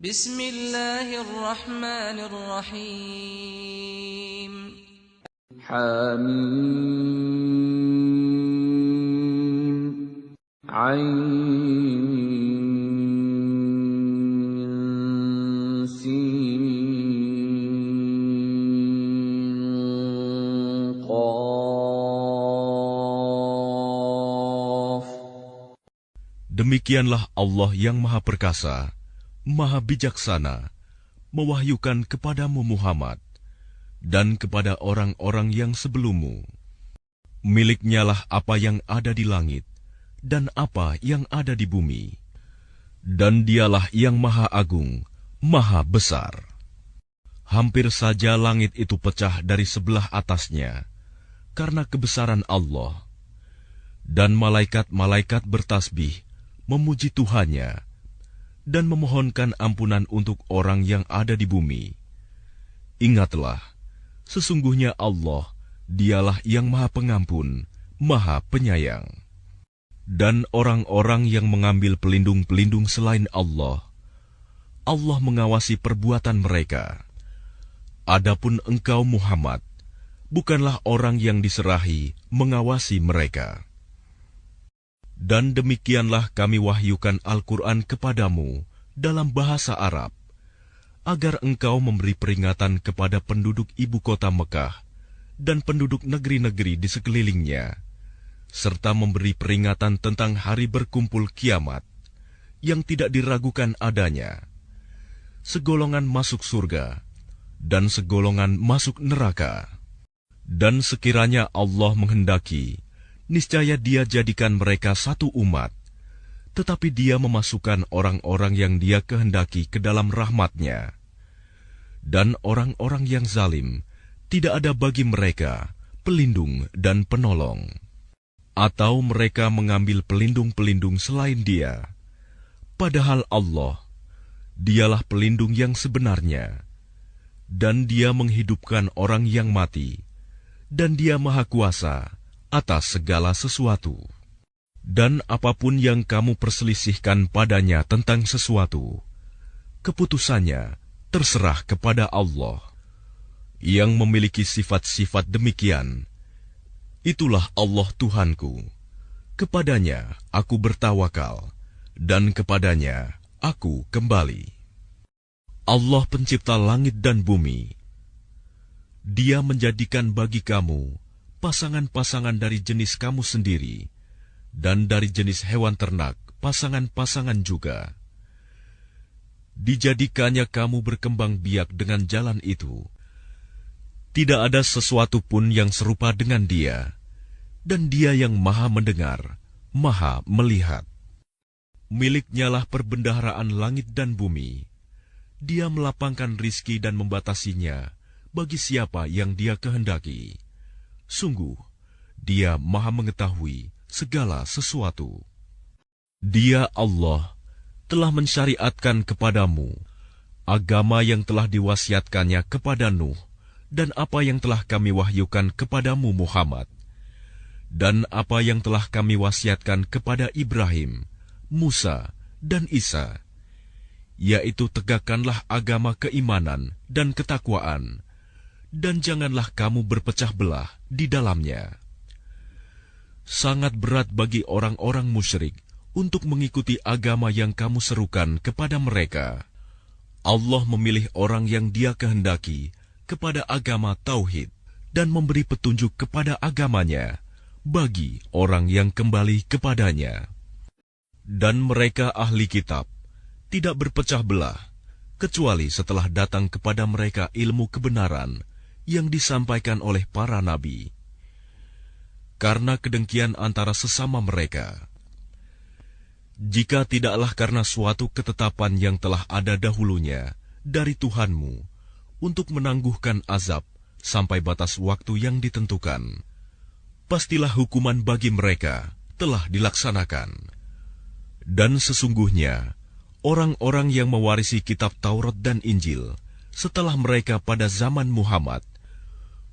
Bismillahirrahmanirrahim. حميم عين سين قاف. Demikianlah Allah yang Maha Perkasa, Maha Bijaksana, mewahyukan kepadamu Muhammad dan kepada orang-orang yang sebelummu. Miliknyalah apa yang ada di langit dan apa yang ada di bumi. Dan dialah yang Maha Agung, Maha Besar. Hampir saja langit itu pecah dari sebelah atasnya karena kebesaran Allah. Dan malaikat-malaikat bertasbih memuji Tuhannya dan memohonkan ampunan untuk orang yang ada di bumi. Ingatlah, sesungguhnya Allah, dialah yang Maha Pengampun, Maha Penyayang. Dan orang-orang yang mengambil pelindung-pelindung selain Allah, Allah mengawasi perbuatan mereka. Adapun engkau Muhammad, bukanlah orang yang diserahi mengawasi mereka. Dan demikianlah kami wahyukan Al-Quran kepadamu dalam bahasa Arab, agar engkau memberi peringatan kepada penduduk ibu kota Mekah dan penduduk negeri-negeri di sekelilingnya, serta memberi peringatan tentang hari berkumpul kiamat, yang tidak diragukan adanya. Segolongan masuk surga, dan segolongan masuk neraka. Dan sekiranya Allah menghendaki, niscaya Dia jadikan mereka satu umat, tetapi Dia memasukkan orang-orang yang Dia kehendaki ke dalam rahmat-Nya. Dan orang-orang yang zalim, tidak ada bagi mereka pelindung dan penolong. Atau mereka mengambil pelindung-pelindung selain Dia. Padahal Allah, Dialah pelindung yang sebenarnya. Dan Dia menghidupkan orang yang mati. Dan Dia Maha Kuasa atas segala sesuatu. Dan apapun yang kamu perselisihkan padanya tentang sesuatu, keputusannya terserah kepada Allah. Yang memiliki sifat-sifat demikian, itulah Allah Tuhanku. Kepadanya aku bertawakal, dan kepadanya aku kembali. Allah pencipta langit dan bumi. Dia menjadikan bagi kamu pasangan-pasangan dari jenis kamu sendiri, dan dari jenis hewan ternak pasangan-pasangan juga. Dijadikannya kamu berkembang biak dengan jalan itu. Tidak ada sesuatu pun yang serupa dengan Dia, dan Dia yang Maha Mendengar, Maha Melihat. Miliknyalah perbendaharaan langit dan bumi. Dia melapangkan rizki dan membatasinya bagi siapa yang Dia kehendaki. Sungguh, Dia Maha Mengetahui segala sesuatu. Dia Allah telah mensyariatkan kepadamu agama yang telah diwasiatkannya kepada Nuh, dan apa yang telah kami wahyukan kepadamu Muhammad, dan apa yang telah kami wasiatkan kepada Ibrahim, Musa, dan Isa, yaitu tegakkanlah agama keimanan dan ketakwaan, dan janganlah kamu berpecah belah di dalamnya. Sangat berat bagi orang-orang musyrik untuk mengikuti agama yang kamu serukan kepada mereka. Allah memilih orang yang Dia kehendaki kepada agama tauhid dan memberi petunjuk kepada agamanya bagi orang yang kembali kepadanya. Dan mereka ahli kitab tidak berpecah belah kecuali setelah datang kepada mereka ilmu kebenaran yang disampaikan oleh para nabi. Karena kedengkian antara sesama mereka. Jika tidaklah karena suatu ketetapan yang telah ada dahulunya dari Tuhanmu untuk menangguhkan azab sampai batas waktu yang ditentukan, pastilah hukuman bagi mereka telah dilaksanakan. Dan sesungguhnya, orang-orang yang mewarisi kitab Taurat dan Injil setelah mereka pada zaman Muhammad,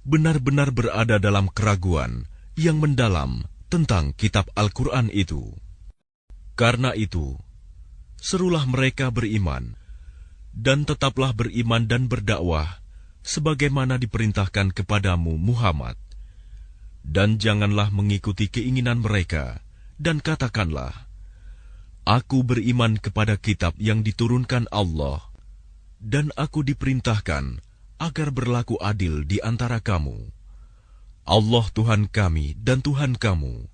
benar-benar berada dalam keraguan yang mendalam tentang kitab Al-Quran itu. Karena itu, serulah mereka beriman, Dan tetaplah beriman dan berdakwah, sebagaimana diperintahkan kepadamu Muhammad. Dan janganlah mengikuti keinginan mereka, dan katakanlah, Aku beriman kepada kitab yang diturunkan Allah, dan aku diperintahkan agar berlaku adil di antara kamu. Allah Tuhan kami dan Tuhan kamu.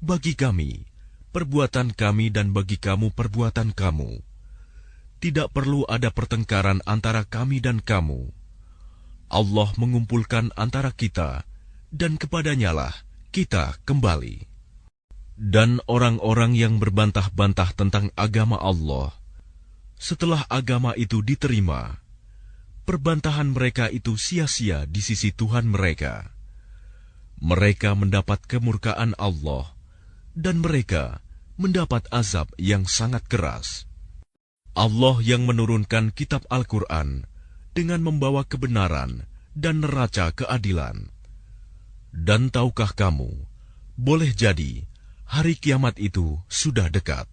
Bagi kami, perbuatan kami dan bagi kamu perbuatan kamu. Tidak perlu ada pertengkaran antara kami dan kamu. Allah mengumpulkan antara kita, dan kepadanyalah kita kembali. Dan orang-orang yang berbantah-bantah tentang agama Allah, setelah agama itu diterima, perbantahan mereka itu sia-sia di sisi Tuhan mereka. Mereka mendapat kemurkaan Allah, dan mereka mendapat azab yang sangat keras. Allah yang menurunkan kitab Al-Quran dengan membawa kebenaran dan neraca keadilan. Dan tahukah kamu, boleh jadi hari kiamat itu sudah dekat.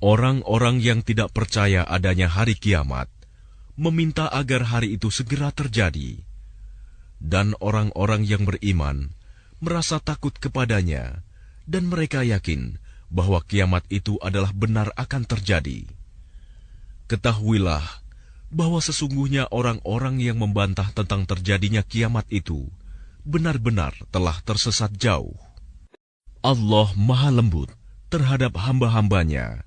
Orang-orang yang tidak percaya adanya hari kiamat meminta agar hari itu segera terjadi. Dan orang-orang yang beriman merasa takut kepadanya, dan mereka yakin bahwa kiamat itu adalah benar akan terjadi. Ketahuilah bahwa sesungguhnya orang-orang yang membantah tentang terjadinya kiamat itu benar-benar telah tersesat jauh. Allah Maha Lembut terhadap hamba-hambanya.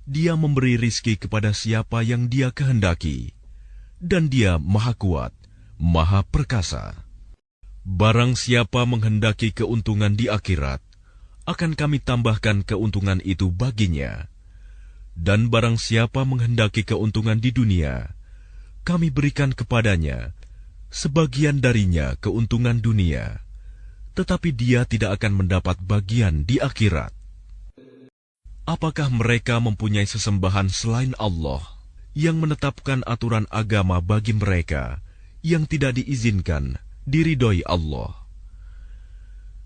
Dia memberi rizki kepada siapa yang Dia kehendaki, dan Dia Maha Kuat, Maha Perkasa. Barang siapa menghendaki keuntungan di akhirat, akan kami tambahkan keuntungan itu baginya. Dan barang siapa menghendaki keuntungan di dunia, kami berikan kepadanya sebagian darinya keuntungan dunia, tetapi dia tidak akan mendapat bagian di akhirat. Apakah mereka mempunyai sesembahan selain Allah yang menetapkan aturan agama bagi mereka yang tidak diizinkan diridhoi Allah?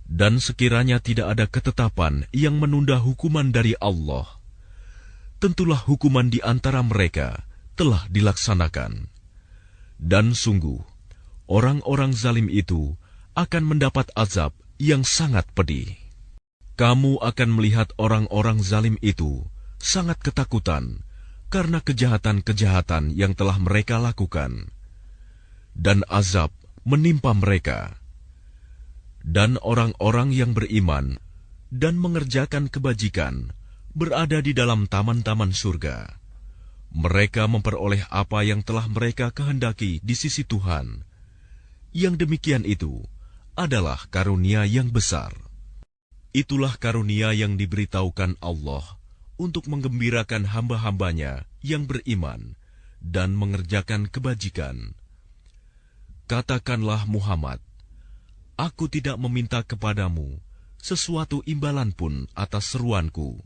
Dan sekiranya tidak ada ketetapan yang menunda hukuman dari Allah, tentulah hukuman di antara mereka telah dilaksanakan. Dan sungguh, orang-orang zalim itu akan mendapat azab yang sangat pedih. Kamu akan melihat orang-orang zalim itu sangat ketakutan karena kejahatan-kejahatan yang telah mereka lakukan. Dan azab menimpa mereka. Dan orang-orang yang beriman dan mengerjakan kebajikan berada di dalam taman-taman surga. Mereka memperoleh apa yang telah mereka kehendaki di sisi Tuhan. Yang demikian itu adalah karunia yang besar. Itulah karunia yang diberitahukan Allah untuk menggembirakan hamba-hambanya yang beriman dan mengerjakan kebajikan. Katakanlah Muhammad, Aku tidak meminta kepadamu sesuatu imbalan pun atas seruanku,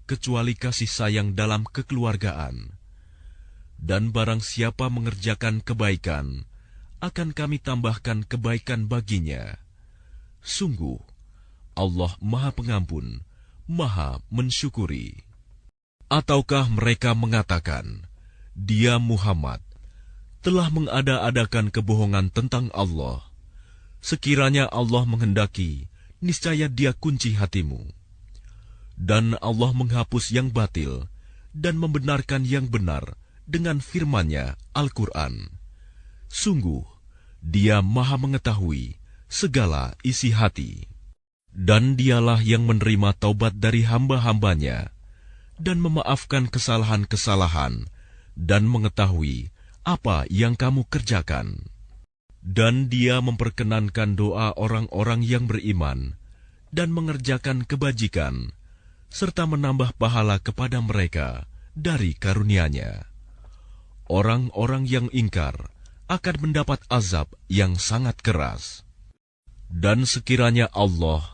kecuali kasih sayang dalam kekeluargaan. Dan barang siapa mengerjakan kebaikan, akan kami tambahkan kebaikan baginya. Sungguh, Allah Maha Pengampun, Maha Mensyukuri. Ataukah mereka mengatakan, Dia Muhammad telah mengada-adakan kebohongan tentang Allah. Sekiranya Allah menghendaki, niscaya Dia kunci hatimu. Dan Allah menghapus yang batil dan membenarkan yang benar dengan firman-Nya Al-Quran. Sungguh, Dia Maha mengetahui segala isi hati. Dan Dialah yang menerima taubat dari hamba-hambanya dan memaafkan kesalahan-kesalahan dan mengetahui apa yang kamu kerjakan. Dan Dia memperkenankan doa orang-orang yang beriman dan mengerjakan kebajikan, serta menambah pahala kepada mereka dari karunia-Nya. Orang-orang yang ingkar akan mendapat azab yang sangat keras. Dan sekiranya Allah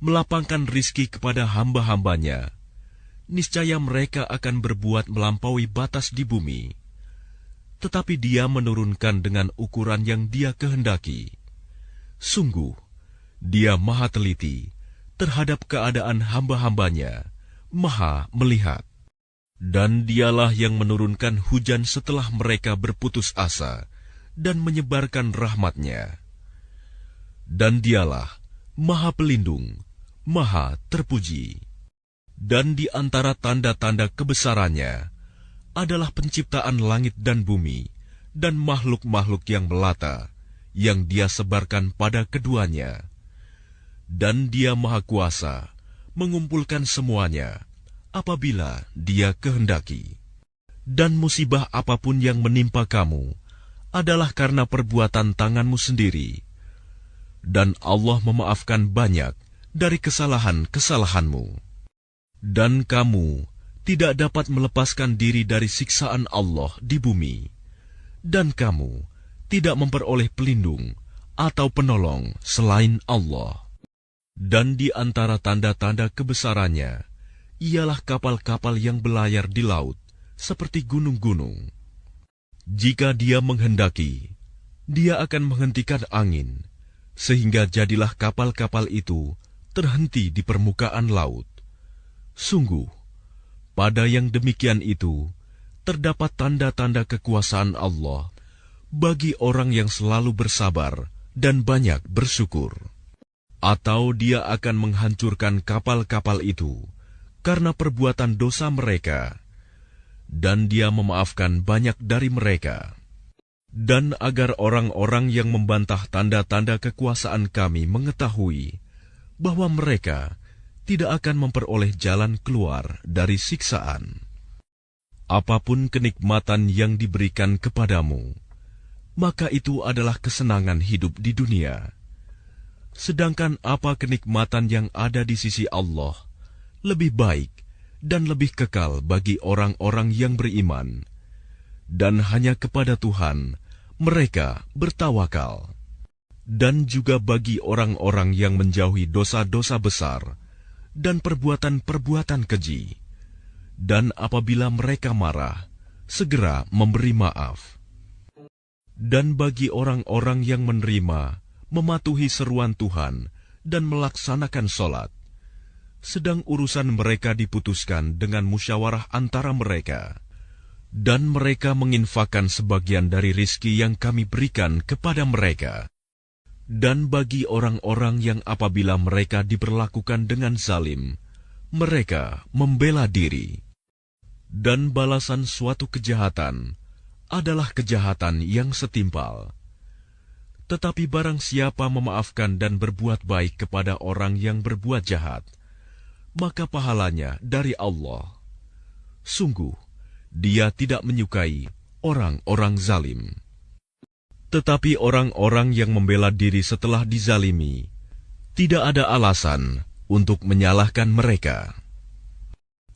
melapangkan rizki kepada hamba-hambanya, niscaya mereka akan berbuat melampaui batas di bumi. Tetapi Dia menurunkan dengan ukuran yang Dia kehendaki. Sungguh, Dia Maha teliti terhadap keadaan hamba-hambanya, Maha melihat. Dan dialah yang menurunkan hujan setelah mereka berputus asa dan menyebarkan rahmat-Nya. Dan dialah Maha Pelindung, Maha Terpuji. Dan di antara tanda-tanda kebesarannya adalah penciptaan langit dan bumi dan makhluk-makhluk yang melata yang Dia sebarkan pada keduanya. Dan Dia Maha Kuasa mengumpulkan semuanya apabila Dia kehendaki. Dan musibah apapun yang menimpa kamu adalah karena perbuatan tanganmu sendiri. Dan Allah memaafkan banyak dari kesalahan-kesalahanmu. Dan kamu tidak dapat melepaskan diri dari siksaan Allah di bumi. Dan kamu tidak memperoleh pelindung atau penolong selain Allah. Dan di antara tanda-tanda kebesarannya ialah kapal-kapal yang belayar di laut seperti gunung-gunung. Jika Dia menghendaki, Dia akan menghentikan angin, sehingga jadilah kapal-kapal itu terhenti di permukaan laut. Sungguh, pada yang demikian itu terdapat tanda-tanda kekuasaan Allah bagi orang yang selalu bersabar dan banyak bersyukur. Atau Dia akan menghancurkan kapal-kapal itu karena perbuatan dosa mereka, dan Dia memaafkan banyak dari mereka. Dan agar orang-orang yang membantah tanda-tanda kekuasaan Kami mengetahui bahwa mereka tidak akan memperoleh jalan keluar dari siksaan. Apapun kenikmatan yang diberikan kepadamu, maka itu adalah kesenangan hidup di dunia. Sedangkan apa kenikmatan yang ada di sisi Allah lebih baik dan lebih kekal bagi orang-orang yang beriman, dan hanya kepada Tuhan mereka bertawakal. Dan juga bagi orang-orang yang menjauhi dosa-dosa besar dan perbuatan-perbuatan keji, dan apabila mereka marah, segera memberi maaf. Dan bagi orang-orang yang menerima, mematuhi seruan Tuhan, dan melaksanakan sholat, sedang urusan mereka diputuskan dengan musyawarah antara mereka, dan mereka menginfakkan sebagian dari rizki yang Kami berikan kepada mereka. Dan bagi orang-orang yang apabila mereka diperlakukan dengan zalim, mereka membela diri. Dan balasan suatu kejahatan adalah kejahatan yang setimpal. Tetapi barang siapa memaafkan dan berbuat baik kepada orang yang berbuat jahat, maka pahalanya dari Allah. Sungguh, Dia tidak menyukai orang-orang zalim. Tetapi orang-orang yang membela diri setelah dizalimi, tidak ada alasan untuk menyalahkan mereka.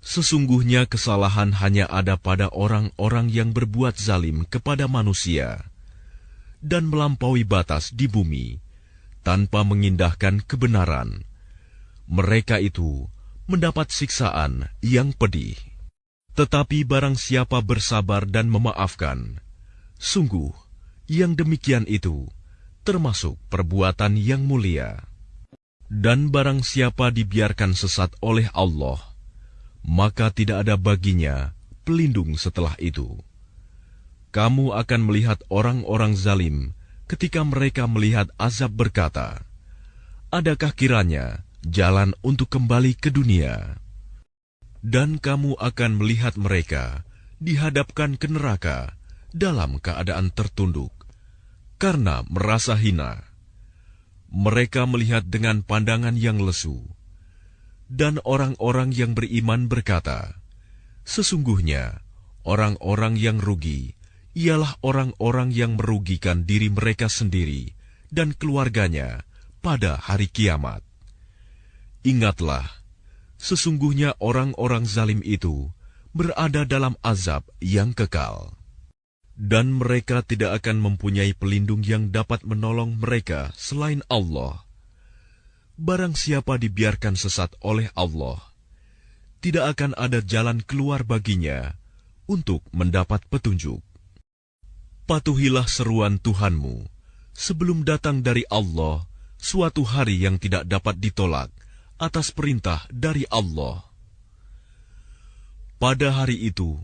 Sesungguhnya kesalahan hanya ada pada orang-orang yang berbuat zalim kepada manusia dan melampaui batas di bumi tanpa mengindahkan kebenaran. Mereka itu mendapat siksaan yang pedih. Tetapi barang siapa bersabar dan memaafkan, sungguh yang demikian itu termasuk perbuatan yang mulia. Dan barang siapa dibiarkan sesat oleh Allah, maka tidak ada baginya pelindung setelah itu. Kamu akan melihat orang-orang zalim ketika mereka melihat azab berkata, adakah kiranya jalan untuk kembali ke dunia? Dan kamu akan melihat mereka dihadapkan ke neraka dalam keadaan tertunduk, karena merasa hina. Mereka melihat dengan pandangan yang lesu. Dan orang-orang yang beriman berkata, sesungguhnya orang-orang yang rugi ialah orang-orang yang merugikan diri mereka sendiri dan keluarganya pada hari kiamat. Ingatlah, sesungguhnya orang-orang zalim itu berada dalam azab yang kekal. Dan mereka tidak akan mempunyai pelindung yang dapat menolong mereka selain Allah. Barang siapa dibiarkan sesat oleh Allah, tidak akan ada jalan keluar baginya untuk mendapat petunjuk. Patuhilah seruan Tuhanmu sebelum datang dari Allah suatu hari yang tidak dapat ditolak atas perintah dari Allah. Pada hari itu,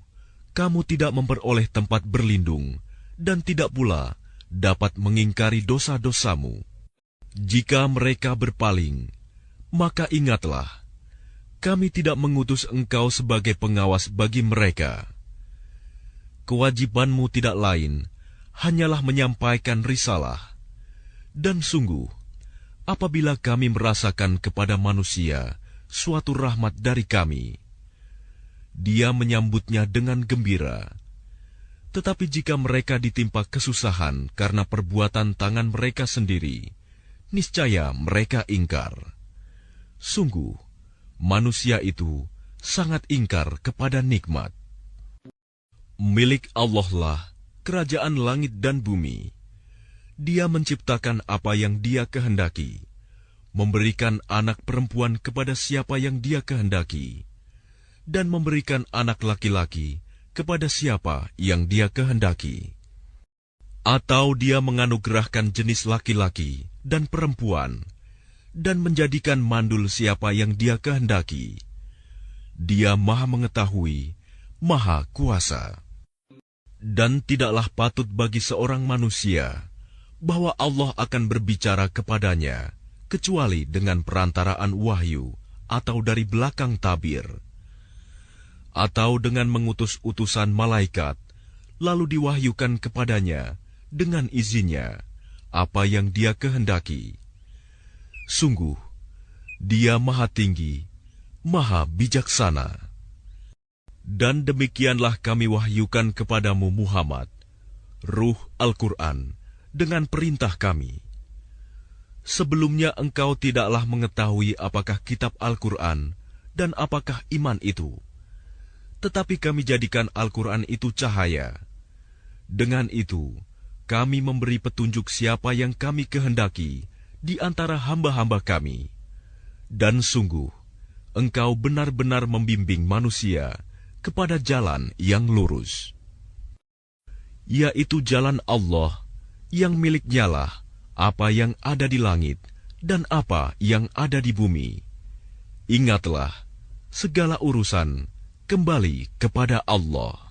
kamu tidak memperoleh tempat berlindung dan tidak pula dapat mengingkari dosa-dosamu. Jika mereka berpaling, maka ingatlah, kami tidak mengutus engkau sebagai pengawas bagi mereka. Kewajibanmu tidak lain, hanyalah menyampaikan risalah. Dan sungguh, apabila kami merasakan kepada manusia suatu rahmat dari kami, dia menyambutnya dengan gembira. Tetapi jika mereka ditimpa kesusahan karena perbuatan tangan mereka sendiri, niscaya mereka ingkar. Sungguh, manusia itu sangat ingkar kepada nikmat. Milik Allah lah kerajaan langit dan bumi. Dia menciptakan apa yang Dia kehendaki, memberikan anak perempuan kepada siapa yang Dia kehendaki, dan memberikan anak laki-laki kepada siapa yang Dia kehendaki. Atau Dia menganugerahkan jenis laki-laki dan perempuan, dan menjadikan mandul siapa yang Dia kehendaki. Dia Maha Mengetahui, Maha Kuasa. Dan tidaklah patut bagi seorang manusia bahwa Allah akan berbicara kepadanya kecuali dengan perantaraan wahyu atau dari belakang tabir, atau dengan mengutus utusan malaikat, lalu diwahyukan kepadanya dengan izinnya apa yang Dia kehendaki. Sungguh, Dia Maha Tinggi, Maha Bijaksana. Dan demikianlah kami wahyukan kepadamu Muhammad, Ruh Al-Quran, dengan perintah kami. Sebelumnya engkau tidaklah mengetahui apakah kitab Al-Quran dan apakah iman itu. Tetapi kami jadikan Al-Quran itu cahaya. Dengan itu, kami memberi petunjuk siapa yang kami kehendaki di antara hamba-hamba kami. Dan sungguh, engkau benar-benar membimbing manusia kepada jalan yang lurus, yaitu jalan Allah yang miliknya lah apa yang ada di langit dan apa yang ada di bumi. Ingatlah, segala urusan kembali kepada Allah.